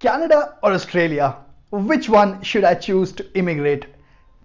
Canada or Australia? Which one should I choose to immigrate?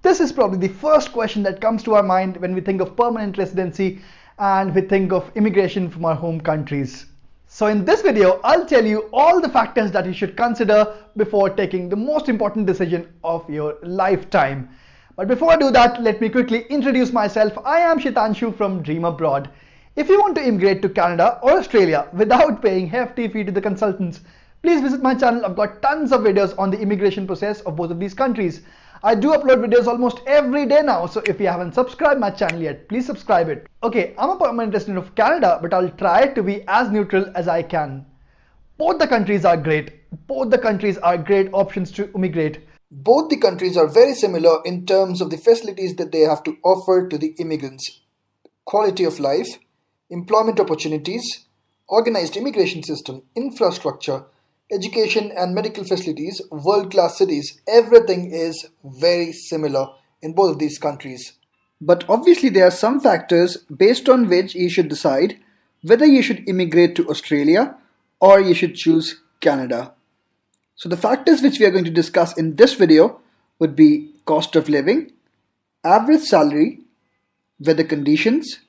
This is probably the first question that comes to our mind when we think of permanent residency and we think of immigration from our home countries. So in this video, I'll tell you all the factors that you should consider before taking the most important decision of your lifetime. But before I do that, let me quickly introduce myself. I am Shitanshu from Dream Abroad. If you want to immigrate to Canada or Australia without paying hefty fee to the consultants, please visit my channel. I've got tons of videos on the immigration process of both of these countries. I do upload videos almost every day now, so if you haven't subscribed my channel yet, please subscribe it. Okay, I'm a permanent resident of Canada, but I'll try to be as neutral as I can. Both the countries are great. Both the countries are great options to immigrate. Both the countries are very similar in terms of the facilities that they have to offer to the immigrants. Quality of life, employment opportunities, organized immigration system, infrastructure, education and medical facilities, world-class cities, everything is very similar in both of these countries. But obviously there are some factors based on which you should decide whether you should immigrate to Australia or you should choose Canada. So the factors which we are going to discuss in this video would be cost of living, average salary, weather conditions,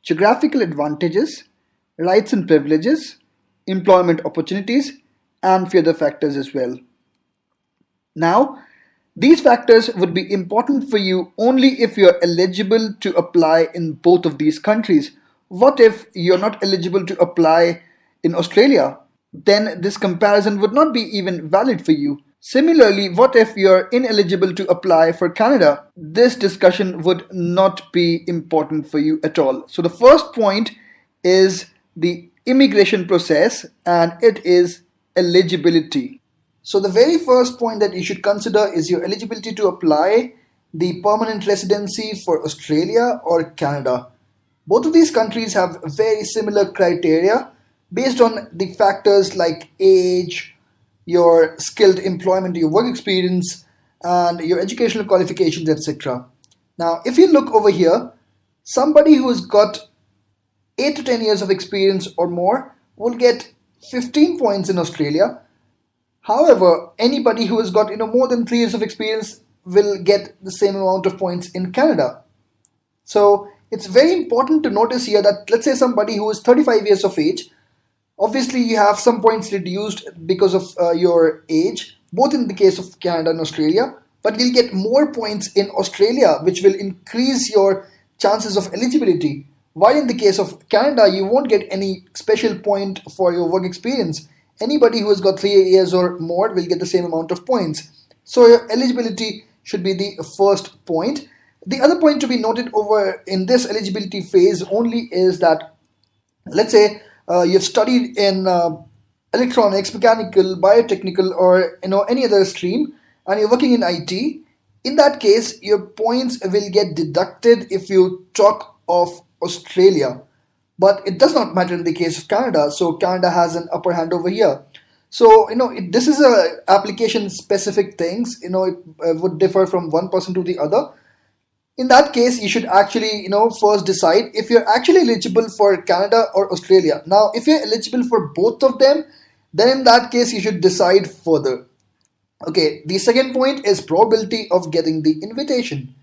geographical advantages, rights and privileges, employment opportunities, and few other factors as well. Now, these factors would be important for you only if you're eligible to apply in both of these countries. What if you're not eligible to apply in Australia? Then this comparison would not be even valid for you. Similarly, what if you're ineligible to apply for Canada? This discussion would not be important for you at all. So the first point is the immigration process, and it is eligibility. So the very first point that you should consider is your eligibility to apply the permanent residency for Australia or Canada. Both of these countries have very similar criteria based on the factors like age, your skilled employment, your work experience, and your educational qualifications, etc. Now, if you look over here, somebody who's got 8 to 10 years of experience or more will get 15 points in Australia. However, anybody who has got more than 3 years of experience will get the same amount of points in Canada. So it's very important to notice here that let's say somebody who is 35 years of age, obviously you have some points reduced because of your age, both in the case of Canada and Australia, but you'll get more points in Australia, which will increase your chances of eligibility. While in the case of Canada, you won't get any special point for your work experience. Anybody who has got 3 years or more will get the same amount of points. So your eligibility should be the first point. The other point to be noted over in this eligibility phase only is that, let's say you've studied in electronics, mechanical, biotechnical, or any other stream, and you're working in IT. In that case, your points will get deducted if you talk of Australia, but it does not matter in the case of Canada. So Canada has an upper hand over here. So this is a application specific things. It would differ from one person to the other. In that case, you should actually first decide if you're actually eligible for Canada or Australia. Now, if you're eligible for both of them, then in that case you should decide further. Okay, the second point is probability of getting the invitation.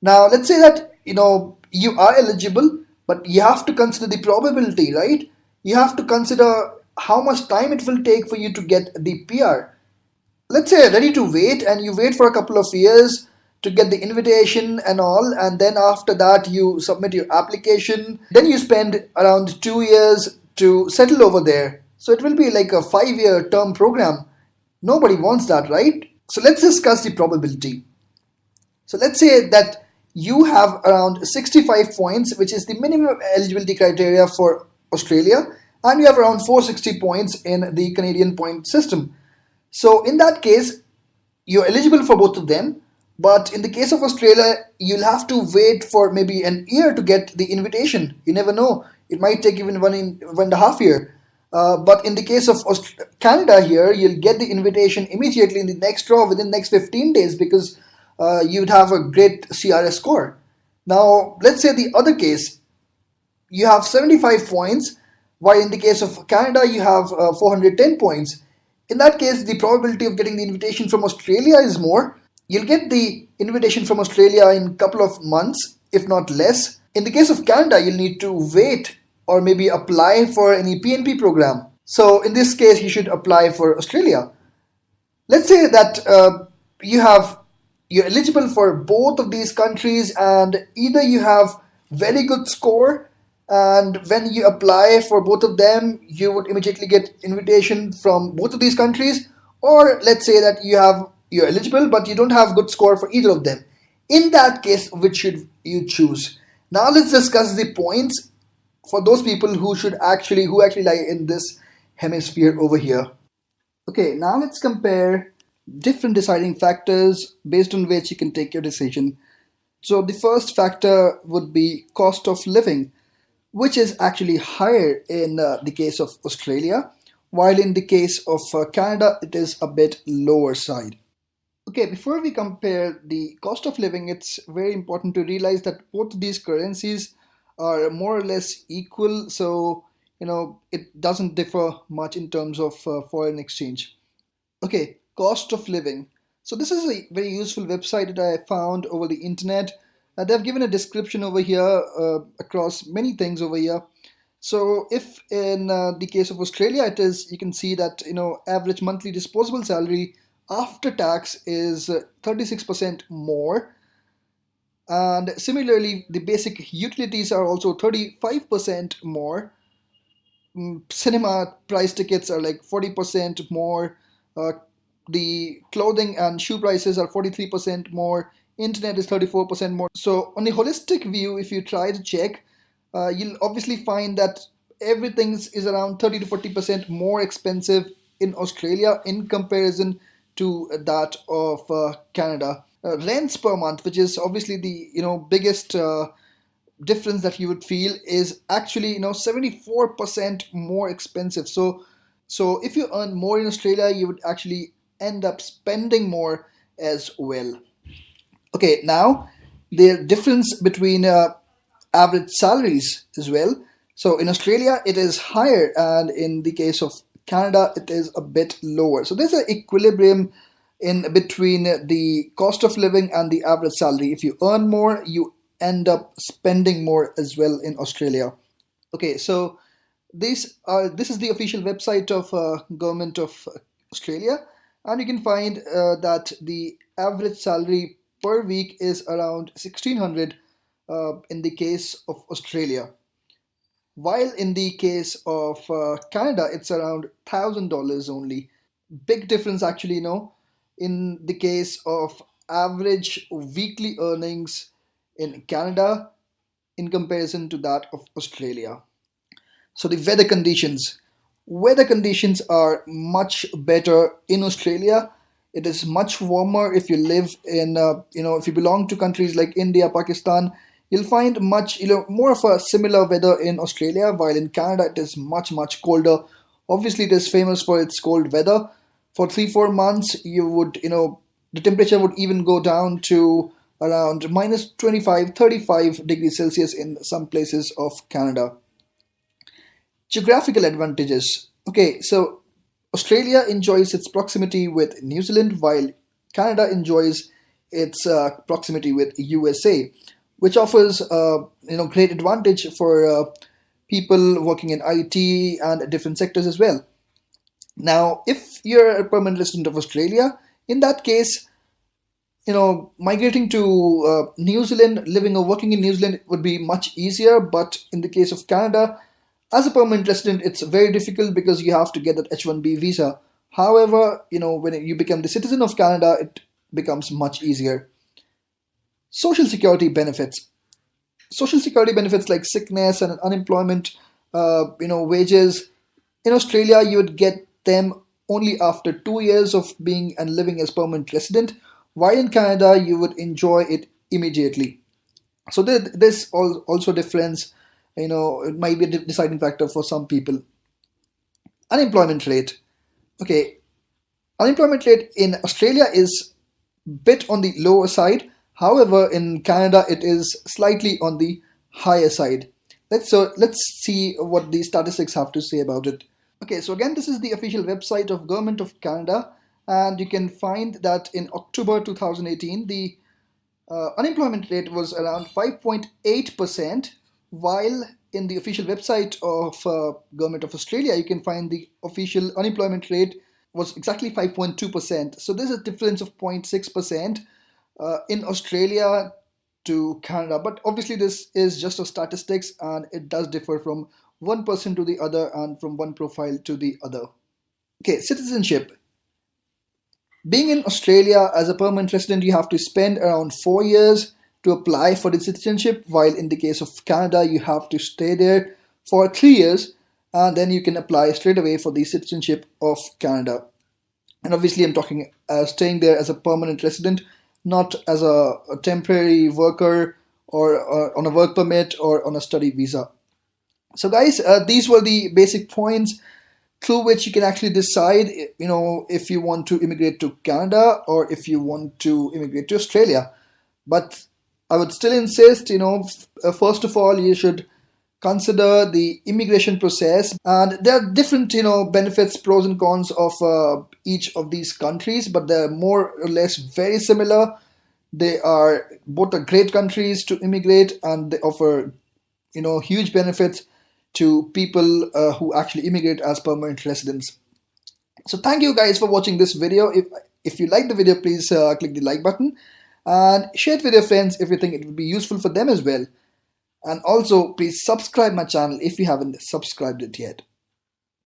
Now, let's say that you are eligible, but you have to consider the probability, right? You have to consider how much time it will take for you to get the PR. Let's say you're ready to wait and you wait for a couple of years to get the invitation and all, and then after that you submit your application. Then you spend around 2 years to settle over there. So it will be like a 5-year term program. Nobody wants that, right? So let's discuss the probability. So let's say that you have around 65 points, which is the minimum eligibility criteria for Australia, and you have around 460 points in the Canadian point system. So in that case, you're eligible for both of them, but in the case of Australia, you'll have to wait for maybe an year to get the invitation. You never know. It might take even 1.5 years. But in the case of Canada here, you'll get the invitation immediately in the next draw within the next 15 days because you'd have a great CRS score. Now, let's say the other case, you have 75 points, while in the case of Canada, you have 410 points. In that case, the probability of getting the invitation from Australia is more. You'll get the invitation from Australia in a couple of months, if not less. In the case of Canada, you'll need to wait or maybe apply for any PNP program. So in this case, you should apply for Australia. Let's say that you're eligible for both of these countries, and either you have very good score, and when you apply for both of them you would immediately get invitation from both of these countries, or let's say that you're eligible but you don't have good score for either of them. In that case, which should you choose? Now let's discuss the points for those people who actually lie in this hemisphere over here. Okay, now let's compare different deciding factors based on which you can take your decision. So the first factor would be cost of living, which is actually higher in the case of Australia, while in the case of Canada, it is a bit lower side. Okay, before we compare the cost of living, it's very important to realize that both these currencies are more or less equal, so it doesn't differ much in terms of foreign exchange. Okay, cost of living. So this is a very useful website that I found over the internet. They've given a description over here across many things over here. So if in the case of Australia, you can see that average monthly disposable salary after tax is 36% more, and similarly the basic utilities are also 35% more. Cinema price tickets are like 40% more. Uh, the clothing and shoe prices are 43% more. Internet is 34% more. So on a holistic view, if you try to check, you'll obviously find that everything is around 30 to 40% more expensive in Australia in comparison to that of Canada. Rents per month, which is obviously the biggest difference that you would feel, is actually 74% more expensive. So if you earn more in Australia, you would actually end up spending more as well. Okay, now the difference between average salaries as well. So in Australia it is higher, and in the case of Canada it is a bit lower. So there's an equilibrium in between the cost of living and the average salary. If you earn more, you end up spending more as well in Australia. Okay, so this is the official website of government of Australia, and you can find that the average salary per week is around 1600 in the case of Australia, while in the case of Canada it's around $1,000 only. Big difference actually, in the case of average weekly earnings in Canada in comparison to that of Australia. So the weather conditions. Weather conditions are much better in Australia. It is much warmer. If you live in, if you belong to countries like India, Pakistan, you'll find much, more of a similar weather in Australia, while in Canada it is much, much colder. Obviously, it is famous for its cold weather. For 3 4 months, the temperature would even go down to around minus 25, 35 degrees Celsius in some places of Canada. Geographical advantages. Okay, so Australia enjoys its proximity with New Zealand, while Canada enjoys its proximity with USA, which offers great advantage for people working in IT and different sectors as well. Now, if you're a permanent resident of Australia, in that case, migrating to New Zealand, living or working in New Zealand would be much easier. But in the case of Canada, as a permanent resident, it's very difficult because you have to get that H-1B visa. However, when you become the citizen of Canada, it becomes much easier. Social security benefits. Social security benefits like sickness and unemployment, wages. In Australia, you would get them only after 2 years of being and living as permanent resident, while in Canada, you would enjoy it immediately. So this also difference, it might be a deciding factor for some people. Unemployment rate. Okay, unemployment rate in Australia is bit on the lower side. However, in Canada, it is slightly on the higher side. Let's see what the statistics have to say about it. Okay, so again, this is the official website of Government of Canada, and you can find that in October 2018, the unemployment rate was around 5.8%, while in the official website of Government of Australia, you can find the official unemployment rate was exactly 5.2%. So there's a difference of 0.6% in Australia to Canada. But obviously, this is just a statistics and it does differ from one person to the other and from one profile to the other. Okay, citizenship. Being in Australia as a permanent resident, you have to spend around 4 years to apply for the citizenship, while in the case of Canada, you have to stay there for 3 years and then you can apply straight away for the citizenship of Canada. And obviously, I'm talking staying there as a permanent resident, not as a temporary worker or on a work permit or on a study visa. So, guys, these were the basic points through which you can actually decide, if you want to immigrate to Canada or if you want to immigrate to Australia. But I would still insist, first of all, you should consider the immigration process, and there are different, benefits, pros and cons of each of these countries, but they're more or less very similar. They are both are great countries to immigrate, and they offer, huge benefits to people who actually immigrate as permanent residents. So thank you guys for watching this video. If you like the video, please click the like button and share it with your friends if you think it would be useful for them as well. And also, please subscribe my channel if you haven't subscribed it yet.